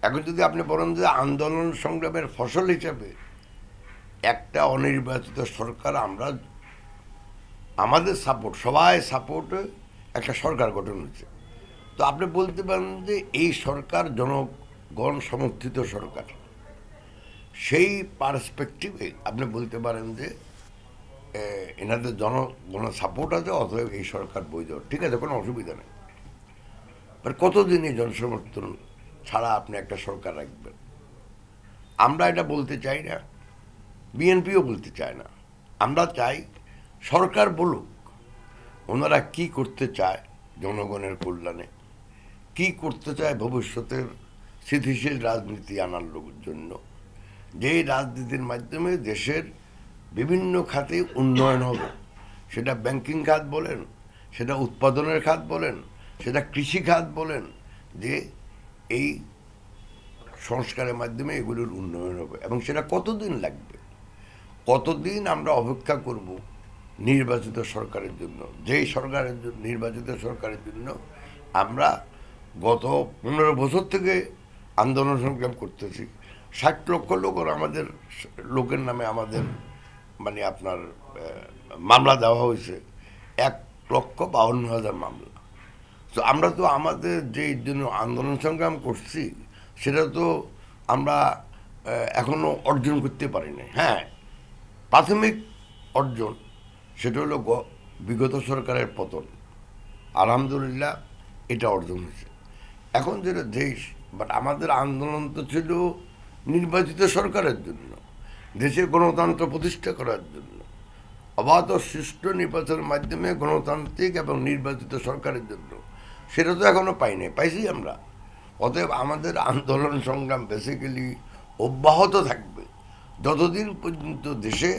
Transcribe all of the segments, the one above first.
এখন যদি আপনি বলেন যে আন্দোলন সংগ্রামের ফসল হিসাবে একটা অনির্বাচিত সরকার, আমরা আমাদের সাপোর্ট, সবাই সাপোর্টে একটা সরকার গঠন হয়েছে, তো আপনি বলতে পারেন যে এই সরকার জনগণ সমর্থিত সরকার। সেই পার্সপেক্টিভে আপনি বলতে পারেন যে এনাদের জনগণ সাপোর্ট আছে, অতএব এই সরকার বৈধ, ঠিক আছে, কোনো অসুবিধা নেই। বাট কতদিন এই জনসমর্থন ছাড়া আপনি একটা সরকার রাখবেন? আমরা এটা বলতে চাই না, বিএনপিও বলতে চায় না। আমরা চাই সরকার বলুক ওনারা কি করতে চায় জনগণের কল্যাণে, কি করতে চায় ভবিষ্যতের স্থিতিশীল রাজনীতি আনার জন্য, যেই রাজনীতির মাধ্যমে দেশের বিভিন্ন খাতে উন্নয়ন হবে। সেটা ব্যাংকিং খাত বলেন, সেটা উৎপাদনের খাত বলেন, সেটা কৃষি খাত বলেন, যে এই সংস্কারের মাধ্যমে এগুলোর উন্নয়ন হবে। এবং সেটা কতদিন লাগবে, কতদিন আমরা অপেক্ষা করব নির্বাচিত সরকারের জন্য, যেই সরকারের নির্বাচিত সরকারের জন্য আমরা গত 15 বছর থেকে আন্দোলন সংগ্রাম করতেছি। 60 লক্ষ লোক আমাদের লোকের নামে আমাদের মানে আপনার মামলা দেওয়া হয়েছে, 1,52,000 মামলা। তো আমরা তো আমাদের যেই জন্য আন্দোলন সংগ্রাম করছি সেটা তো আমরা এখনো অর্জন করতে পারি নাই। হ্যাঁ, প্রাথমিক অর্জন সেটা হলো বিগত সরকারের পতন, আলহামদুলিল্লাহ এটা অর্জন হয়েছে। এখন যেটা দেশ, বাট আমাদের আন্দোলন তো ছিল নির্বাচিত সরকারের জন্য, দেশে গণতন্ত্র প্রতিষ্ঠা করার জন্য, অবাধ সুষ্ঠু নির্বাচনের মাধ্যমে গণতান্ত্রিক এবং নির্বাচিত সরকারের জন্য। সেটা তো এখনো পাই নাই, পাইছি আমরা। অতএব আমাদের আন্দোলন সংগ্রাম বেসিক্যালি অব্যাহত থাকবে যতদিন পর্যন্ত দেশে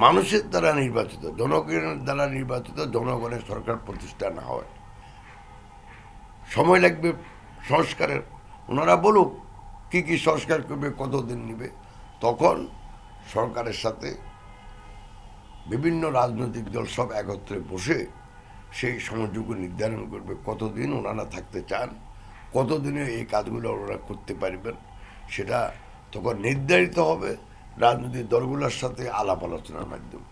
মানুষের দ্বারা নির্বাচিত, জনগণের দ্বারা নির্বাচিত জনগণের সরকার প্রতিষ্ঠা না হয়। সময় লাগবে সংস্কারের, ওনারা বলুক কি কি সংস্কার করবে, কতদিন নেবে, তখন সরকারের সাথে বিভিন্ন রাজনৈতিক দল সব একত্রে বসে সেই সময়টুকু নির্ধারণ করবে কতদিন ওনারা থাকতে চান, কতদিনে এই কাজগুলো ওনারা করতে পারবেন। সেটা তখন নির্ধারিত হবে রাজনৈতিক দলগুলোর সাথে আলাপ আলোচনার মাধ্যমে।